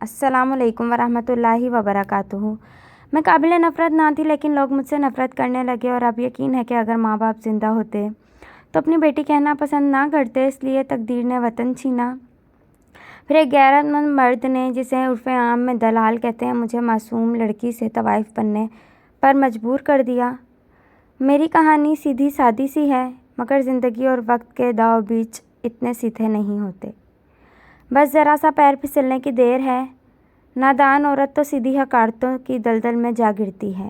السلام علیکم ورحمۃ اللہ وبرکاتہ۔ میں قابل نفرت نہ تھی، لیکن لوگ مجھ سے نفرت کرنے لگے، اور اب یقین ہے کہ اگر ماں باپ زندہ ہوتے تو اپنی بیٹی کہنا پسند نہ کرتے، اس لیے تقدیر نے وطن چھینا۔ پھر ایک غیرت مند مرد نے، جسے عرف عام میں دلال کہتے ہیں، مجھے معصوم لڑکی سے طوائف بننے پر مجبور کر دیا۔ میری کہانی سیدھی سادی سی ہے، مگر زندگی اور وقت کے داؤ بیچ اتنے سیدھے نہیں ہوتے۔ بس ذرا سا پیر پھسلنے کی دیر ہے۔ نادان عورت تو سیدھی حقارتوں کی دلدل میں جا گرتی ہے۔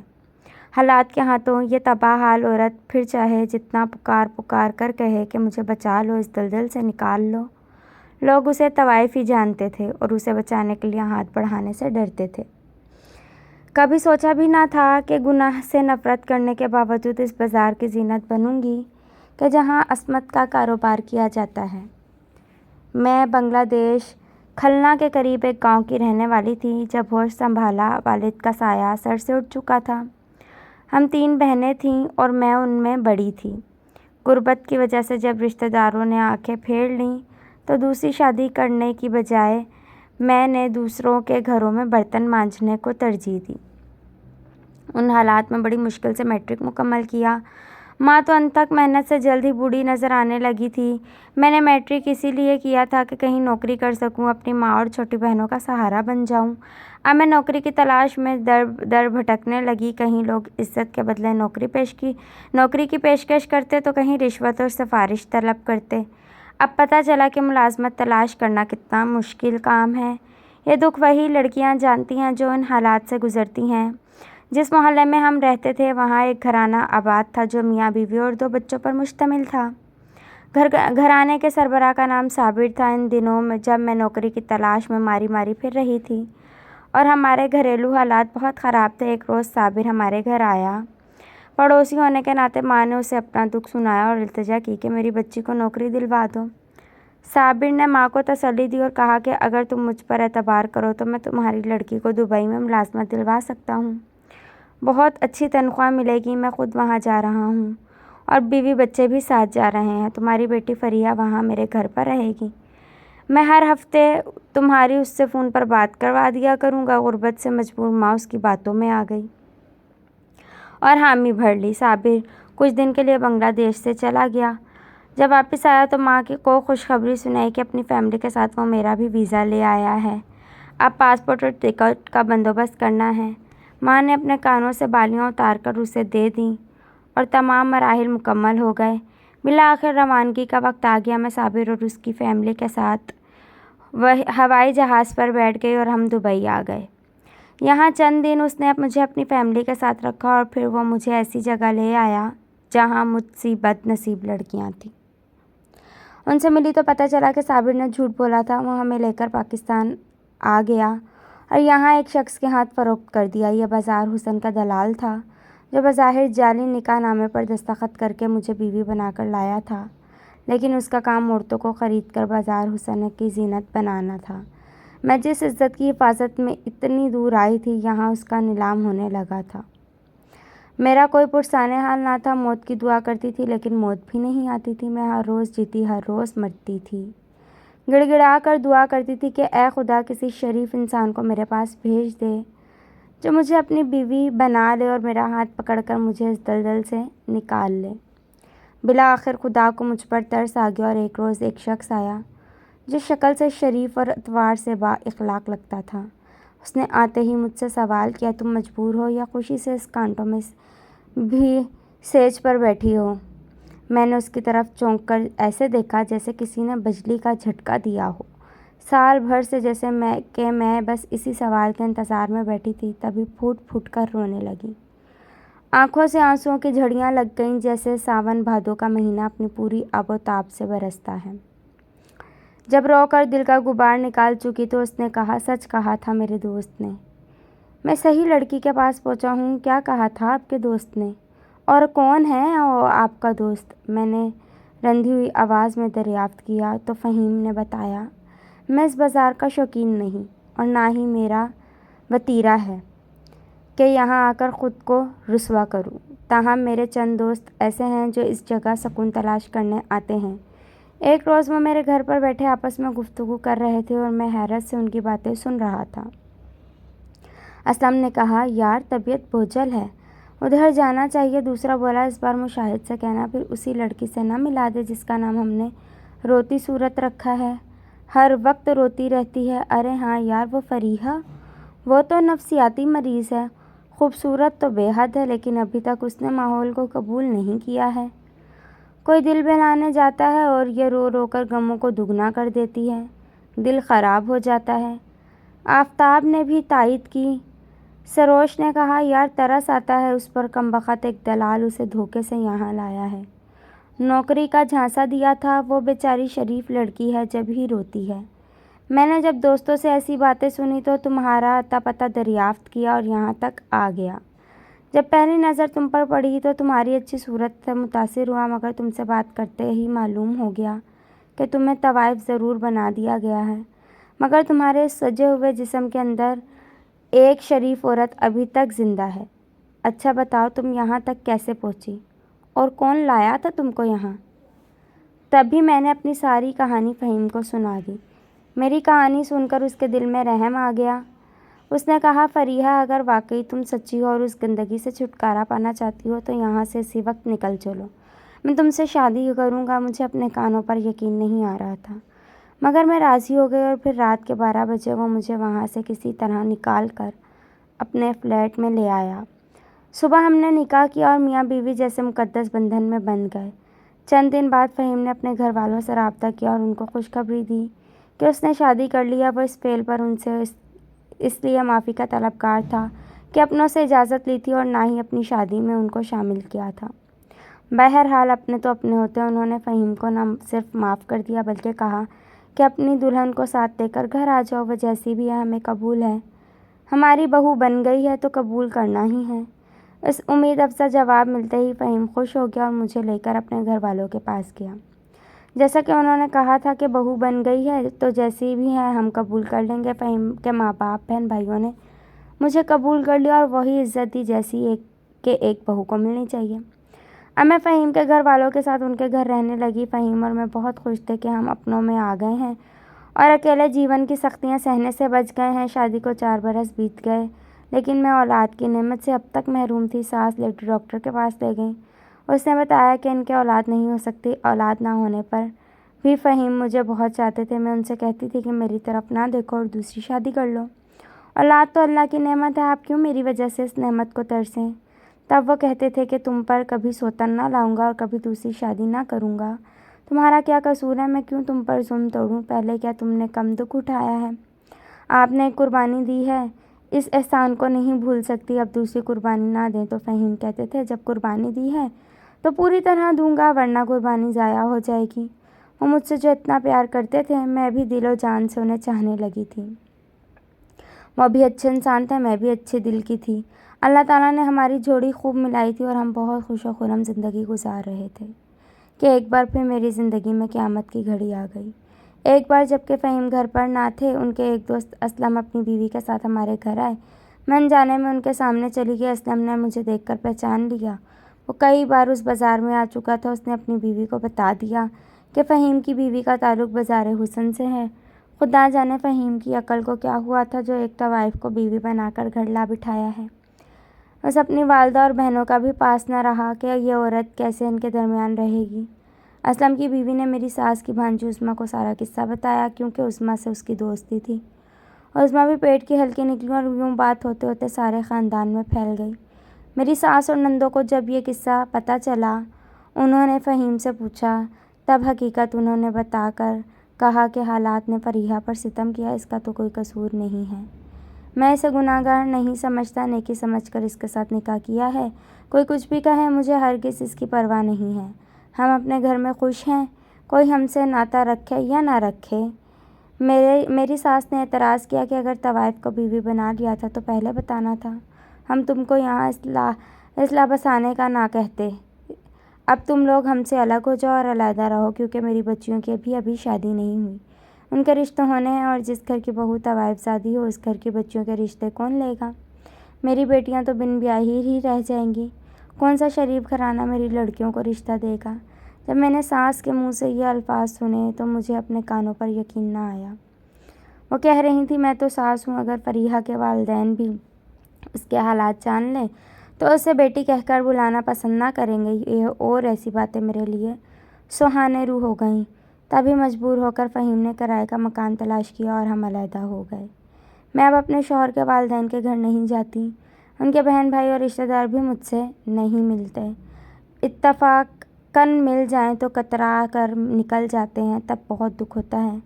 حالات کے ہاتھوں یہ تباہ حال عورت پھر چاہے جتنا پکار پکار کر کہے کہ مجھے بچا لو، اس دلدل سے نکال لو، لوگ اسے طوائف ہی جانتے تھے اور اسے بچانے کے لیے ہاتھ بڑھانے سے ڈرتے تھے۔ کبھی سوچا بھی نہ تھا کہ گناہ سے نفرت کرنے کے باوجود اس بازار کی زینت بنوں گی کہ جہاں عصمت کا کاروبار کیا جاتا ہے۔ میں بنگلہ دیش کھلنا کے قریب ایک گاؤں کی رہنے والی تھی۔ جب ہوش سنبھالا، والد کا سایہ سر سے اٹھ چکا تھا۔ ہم 3 بہنیں تھیں اور میں ان میں بڑی تھی۔ غربت کی وجہ سے جب رشتہ داروں نے آنکھیں پھیر لیں تو دوسری شادی کرنے کی بجائے میں نے دوسروں کے گھروں میں برتن مانجنے کو ترجیح دی۔ ان حالات میں بڑی مشکل سے میٹرک مکمل کیا۔ ماں تو انت تک محنت سے جلد ہی بوڑھی نظر آنے لگی تھی۔ میں نے میٹرک اسی لیے کیا تھا کہ کہیں نوکری کر سکوں، اپنی ماں اور چھوٹی بہنوں کا سہارا بن جاؤں۔ اب میں نوکری کی تلاش میں در در بھٹکنے لگی۔ کہیں لوگ عزت کے بدلے نوکری کی پیشکش کرتے تو کہیں رشوت اور سفارش طلب کرتے۔ اب پتہ چلا کہ ملازمت تلاش کرنا کتنا مشکل کام ہے۔ یہ دکھ وہی لڑکیاں جانتی ہیں جو ان حالات سے گزرتی ہیں۔ جس محلے میں ہم رہتے تھے، وہاں ایک گھرانہ آباد تھا جو میاں بیوی اور 2 بچوں پر مشتمل تھا۔ گھرانے کے سربراہ کا نام صابر تھا۔ ان دنوں جب میں نوکری کی تلاش میں ماری ماری پھر رہی تھی اور ہمارے گھریلو حالات بہت خراب تھے، ایک روز صابر ہمارے گھر آیا۔ پڑوسی ہونے کے ناطے ماں نے اسے اپنا دکھ سنایا اور التجا کی کہ میری بچی کو نوکری دلوا دو۔ صابر نے ماں کو تسلی دی اور کہا کہ اگر تم مجھ پر اعتبار کرو تو میں تمہاری لڑکی کو دبئی میں ملازمت دلوا سکتا ہوں۔ بہت اچھی تنخواہ ملے گی، میں خود وہاں جا رہا ہوں اور بیوی بچے بھی ساتھ جا رہے ہیں۔ تمہاری بیٹی فریحہ وہاں میرے گھر پر رہے گی۔ میں ہر ہفتے تمہاری اس سے فون پر بات کروا دیا کروں گا۔ غربت سے مجبور ماں اس کی باتوں میں آ گئی اور حامی بھر لی۔ صابر کچھ دن کے لیے بنگلہ دیش سے چلا گیا۔ جب واپس آیا تو ماں کو خوشخبری سنائی کہ اپنی فیملی کے ساتھ وہ میرا بھی ویزا لے آیا ہے۔ اب پاسپورٹ اور ٹکٹ کا بندوبست کرنا ہے۔ ماں نے اپنے کانوں سے بالیاں اتار کر اسے دے دیں اور تمام مراحل مکمل ہو گئے۔ بالآخر روانگی کا وقت آ گیا۔ میں صابر اور اس کی فیملی کے ساتھ ہوائی جہاز پر بیٹھ گئی اور ہم دبئی آ گئے۔ یہاں چند دن اس نے مجھے اپنی فیملی کے ساتھ رکھا اور پھر وہ مجھے ایسی جگہ لے آیا جہاں مجھ سی بد نصیب لڑکیاں تھیں۔ ان سے ملی تو پتہ چلا کہ صابر نے جھوٹ بولا تھا۔ وہ ہمیں لے کر پاکستان آ گیا اور یہاں ایک شخص کے ہاتھ فروخت کر دیا۔ یہ بازار حسن کا دلال تھا جو بظاہر جعلی نکاح نامے پر دستخط کر کے مجھے بیوی بنا کر لایا تھا، لیکن اس کا کام عورتوں کو خرید کر بازار حسن کی زینت بنانا تھا۔ میں جس عزت کی حفاظت میں اتنی دور آئی تھی، یہاں اس کا نیلام ہونے لگا تھا۔ میرا کوئی پرسان حال نہ تھا۔ موت کی دعا کرتی تھی لیکن موت بھی نہیں آتی تھی۔ میں ہر روز جیتی ہر روز مرتی تھی۔ گڑ گڑا کر دعا کرتی تھی کہ اے خدا، کسی شریف انسان کو میرے پاس بھیج دے جو مجھے اپنی بیوی بنا لے اور میرا ہاتھ پکڑ کر مجھے اس دلدل سے نکال لے۔ بالآخر خدا کو مجھ پر ترس آ گیا اور ایک روز ایک شخص آیا جو شکل سے شریف اور اعتبار سے با اخلاق لگتا تھا۔ اس نے آتے ہی مجھ سے سوال کیا، تم مجبور ہو یا خوشی سے اس کانٹوں میں بھی سیج پر بیٹھی ہو؟ میں نے اس کی طرف چونک کر ایسے دیکھا جیسے کسی نے بجلی کا جھٹکا دیا ہو۔ سال بھر سے جیسے میں بس اسی سوال کے انتظار میں بیٹھی تھی، تبھی پھوٹ پھوٹ کر رونے لگی۔ آنکھوں سے آنسوؤں کی جھڑیاں لگ گئیں، جیسے ساون بھادو کا مہینہ اپنی پوری آب و تاب سے برستا ہے۔ جب رو کر دل کا غبار نکال چکی تو اس نے کہا، سچ کہا تھا میرے دوست نے۔ میں صحیح لڑکی کے پاس پہنچا ہوں۔ کیا کہا تھا آپ کے دوست نے؟ اور کون ہے آپ کا دوست؟ میں نے رندھی ہوئی آواز میں دریافت کیا تو فہیم نے بتایا، میں اس بازار کا شوقین نہیں اور نہ ہی میرا وتیرہ ہے کہ یہاں آ کر خود کو رسوا کروں۔ تاہم میرے چند دوست ایسے ہیں جو اس جگہ سکون تلاش کرنے آتے ہیں۔ ایک روز وہ میرے گھر پر بیٹھے آپس میں گفتگو کر رہے تھے اور میں حیرت سے ان کی باتیں سن رہا تھا۔ اسلم نے کہا، یار طبیعت بوجھل ہے، ادھر جانا چاہیے۔ دوسرا بولا، اس بار مشاہد سے کہنا پھر اسی لڑکی سے نہ ملا دے جس کا نام ہم نے روتی صورت رکھا ہے، ہر وقت روتی رہتی ہے۔ ارے ہاں یار، وہ فریحہ، وہ تو نفسیاتی مریض ہے، خوبصورت تو بے حد ہے، لیکن ابھی تک اس نے ماحول کو قبول نہیں کیا ہے۔ کوئی دل بہلانے جاتا ہے اور یہ رو رو کر غموں کو دگنا کر دیتی ہے، دل خراب ہو جاتا ہے۔ آفتاب نے بھی تائید کی۔ سروش نے کہا، یار ترس آتا ہے اس پر، کمبخت ایک دلال اسے دھوکے سے یہاں لایا ہے، نوکری کا جھانسا دیا تھا، وہ بیچاری شریف لڑکی ہے جب ہی روتی ہے۔ میں نے جب دوستوں سے ایسی باتیں سنی تو تمہارا اتا پتہ دریافت کیا اور یہاں تک آ گیا۔ جب پہلی نظر تم پر پڑی تو تمہاری اچھی صورت سے متاثر ہوا، مگر تم سے بات کرتے ہی معلوم ہو گیا کہ تمہیں طوائف ضرور بنا دیا گیا ہے، مگر تمہارے اس سجے ہوئے جسم کے اندر ایک شریف عورت ابھی تک زندہ ہے۔ اچھا بتاؤ، تم یہاں تک کیسے پہنچی اور کون لایا تھا تم کو یہاں؟ تب بھی میں نے اپنی ساری کہانی فہیم کو سنا دی۔ میری کہانی سن کر اس کے دل میں رحم آ گیا۔ اس نے کہا، فریحہ، اگر واقعی تم سچی ہو اور اس گندگی سے چھٹکارا پانا چاہتی ہو تو یہاں سے اسی وقت نکل چلو، میں تم سے شادی کروں گا۔ مجھے اپنے کانوں پر یقین نہیں آ رہا تھا، مگر میں راضی ہو گئی اور پھر رات کے 12 بجے وہ مجھے وہاں سے کسی طرح نکال کر اپنے فلیٹ میں لے آیا۔ صبح ہم نے نکاح کیا اور میاں بیوی جیسے مقدس بندھن میں بندھ گئے۔ چند دن بعد فہیم نے اپنے گھر والوں سے رابطہ کیا اور ان کو خوشخبری دی کہ اس نے شادی کر لی ہے۔ وہ اس فعل پر ان سے اس لیے معافی کا طلبگار تھا کہ اپنوں سے اجازت لی تھی اور نہ ہی اپنی شادی میں ان کو شامل کیا تھا۔ بہرحال اپنے تو اپنے ہوتے ہیں۔ انہوں نے فہیم کو نہ صرف معاف کر دیا بلکہ کہا کہ اپنی دلہن کو ساتھ لے کر گھر آ جاؤ، وہ جیسی بھی ہے ہمیں قبول ہے، ہماری بہو بن گئی ہے تو قبول کرنا ہی ہے۔ اس امید افزا جواب ملتے ہی فہیم خوش ہو گیا اور مجھے لے کر اپنے گھر والوں کے پاس گیا۔ جیسا کہ انہوں نے کہا تھا کہ بہو بن گئی ہے تو جیسی بھی ہے ہم قبول کر لیں گے۔ فہیم کے ماں باپ، بہن بھائیوں نے مجھے قبول کر لیا اور وہی عزت دی جیسی ایک بہو کو ملنی چاہیے۔ اب میں فہیم کے گھر والوں کے ساتھ ان کے گھر رہنے لگی۔ فہیم اور میں بہت خوش تھے کہ ہم اپنوں میں آ گئے ہیں اور اکیلے جیون کی سختیاں سہنے سے بچ گئے ہیں۔ شادی کو 4 برس بیت گئے، لیکن میں اولاد کی نعمت سے اب تک محروم تھی۔ ساس لیڈی ڈاکٹر کے پاس لے گئیں، اس نے بتایا کہ ان کے اولاد نہیں ہو سکتی۔ اولاد نہ ہونے پر بھی فہیم مجھے بہت چاہتے تھے۔ میں ان سے کہتی تھی کہ میری طرف نہ دیکھو اور دوسری شادی کر لو، اولاد تو اللہ کی نعمت ہے، آپ کیوں میری وجہ سے اس نعمت کو ترسیں؟ تب وہ کہتے تھے کہ تم پر کبھی سوتن نہ لاؤں گا اور کبھی دوسری شادی نہ کروں گا، تمہارا کیا قصور ہے، میں کیوں تم پر ظلم توڑوں؟ پہلے کیا تم نے کم دکھ اٹھایا ہے؟ آپ نے ایک قربانی دی ہے، اس احسان کو نہیں بھول سکتی، اب دوسری قربانی نہ دیں۔ تو فہیم کہتے تھے، جب قربانی دی ہے تو پوری طرح دوں گا، ورنہ قربانی ضائع ہو جائے گی۔ وہ مجھ سے جو اتنا پیار کرتے تھے، میں بھی دل و جان سے انہیں چاہنے لگی تھی۔ وہ بھی اچھے انسان تھے، میں بھی اچھے دل کی تھی۔ اللہ تعالیٰ نے ہماری جوڑی خوب ملائی تھی اور ہم بہت خوش و خرم زندگی گزار رہے تھے کہ ایک بار پھر میری زندگی میں قیامت کی گھڑی آ گئی۔ ایک بار جب کہ فہیم گھر پر نہ تھے، ان کے ایک دوست اسلم اپنی بیوی کے ساتھ ہمارے گھر آئے۔ میں انجانے میں ان کے سامنے چلی گئی۔ اسلم نے مجھے دیکھ کر پہچان لیا، وہ کئی بار اس بازار میں آ چکا تھا۔ اس نے اپنی بیوی کو بتا دیا کہ فہیم کی بیوی کا تعلق بازار حسن سے ہے۔ خدا جانے فہیم کی عقل کو کیا ہوا تھا جو ایک طوائف کو بیوی بنا کر گھر لا بٹھایا ہے۔ بس اپنی والدہ اور بہنوں کا بھی پاس نہ رہا کہ یہ عورت کیسے ان کے درمیان رہے گی۔ اسلم کی بیوی نے میری ساس کی بھانجی عظمیٰ کو سارا قصہ بتایا، کیونکہ عظمیٰ سے اس کی دوستی تھی۔ عظمیٰ بھی پیٹ کی ہلکی نکلی اور یوں بات ہوتے ہوتے سارے خاندان میں پھیل گئی۔ میری ساس اور نندوں کو جب یہ قصہ پتہ چلا، انہوں نے فہیم سے پوچھا، تب حقیقت انہوں نے بتا کر کہا کہ حالات نے فریحہ پر ستم کیا، اس کا تو کوئی قصور نہیں ہے، میں اسے گناہ گار نہیں سمجھتا، نیکی سمجھ کر اس کے ساتھ نکاح کیا ہے۔ کوئی کچھ بھی کہے، مجھے ہرگز اس کی پرواہ نہیں ہے، ہم اپنے گھر میں خوش ہیں، کوئی ہم سے ناطہ رکھے یا نہ رکھے۔ میری ساس نے اعتراض کیا کہ اگر طوائف کو بیوی بنا لیا تھا تو پہلے بتانا تھا، ہم تم کو یہاں اصلاح بسانے کا نہ کہتے، اب تم لوگ ہم سے الگ ہو جاؤ اور علیحدہ رہو، کیونکہ میری بچیوں کی ابھی شادی نہیں ہوئی، ان کے رشتے ہونے ہیں، اور جس گھر کی بہو طوائف زادی ہو اس گھر کی بچیوں کے رشتے کون لے گا؟ میری بیٹیاں تو بن بیاہی ہی رہ جائیں گی، کون سا شریف گھرانہ میری لڑکیوں کو رشتہ دے گا؟ جب میں نے ساس کے منہ سے یہ الفاظ سنے تو مجھے اپنے کانوں پر یقین نہ آیا۔ وہ کہہ رہی تھی، میں تو ساس ہوں، اگر فریحہ کے والدین بھی اس کے حالات جان لیں تو اسے بیٹی کہہ کر بلانا پسند نہ کریں گے۔ یہ اور ایسی باتیں میرے لیے سہانے روح ہو گئیں۔ تبھی مجبور ہو کر فہیم نے کرائے کا مکان تلاش کیا اور ہم علیحدہ ہو گئے۔ میں اب اپنے شوہر کے والدین کے گھر نہیں جاتی۔ ان کے بہن بھائی اور رشتہ دار بھی مجھ سے نہیں ملتے۔ اتفاقاً مل جائیں تو کترا کر نکل جاتے ہیں، تب بہت دکھ ہوتا ہے۔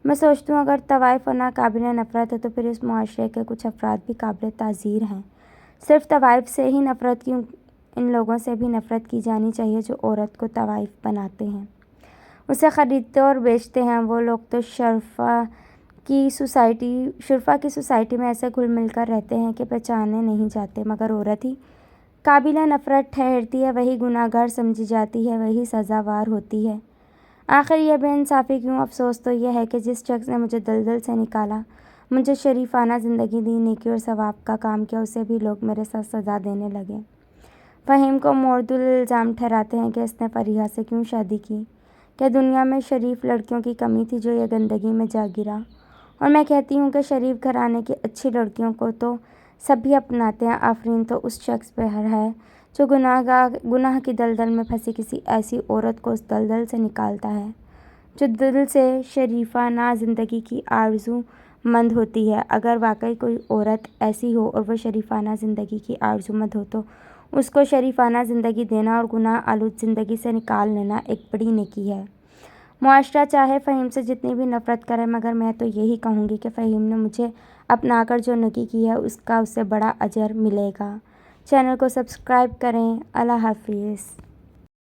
میں سوچتی ہوں اگر طوائف ناقابل نفرت ہے تو پھر اس معاشرے کے کچھ افراد بھی قابل تعزیر ہیں۔ صرف طوائف سے ہی نفرت کیوں؟ ان لوگوں سے بھی نفرت کی جانی چاہیے جو عورت کو طوائف بناتے ہیں، اسے خریدتے اور بیچتے ہیں۔ وہ لوگ تو شرفا کی سوسائٹی میں ایسے گھل مل کر رہتے ہیں کہ پہچانے نہیں جاتے، مگر عورت ہی قابل نفرت ٹھہرتی ہے، وہی گناہ گار سمجھی جاتی ہے، وہی سزاوار ہوتی ہے۔ آخر یہ بے انصافی کیوں؟ افسوس تو یہ ہے کہ جس شخص نے مجھے دلدل سے نکالا، مجھے شریفانہ زندگی دی، نیکی اور ثواب کا کام کیا، اسے بھی لوگ میرے ساتھ سزا دینے لگے۔ فہیم کو مورد الزام ٹھہراتے ہیں کہ اس نے فریحہ سے کیوں شادی کی۔ کیا دنیا میں شریف لڑکیوں کی کمی تھی جو یہ گندگی میں جا گرا؟ اور میں کہتی ہوں کہ شریف گھرانے کی اچھی لڑکیوں کو تو سبھی اپناتے ہیں۔ آفرین تو اس شخص پر ہے جو گناہ کی دلدل میں پھنسی کسی ایسی عورت کو اس دلدل سے نکالتا ہے جو دل سے شریفانہ زندگی کی آرزو مند ہوتی ہے۔ اگر واقعی کوئی عورت ایسی ہو اور وہ شریفانہ زندگی کی آرزو مند ہو تو اس کو شریفانہ زندگی دینا اور گناہ آلود زندگی سے نکال لینا ایک بڑی نیکی ہے۔ معاشرہ چاہے فہیم سے جتنی بھی نفرت کرے، مگر میں تو یہی کہوں گی کہ فہیم نے مجھے اپنا کر جو نیکی کی ہے اس کا اسے بڑا اجر ملے گا۔ چینل کو سبسکرائب کریں۔ اللہ حافظ۔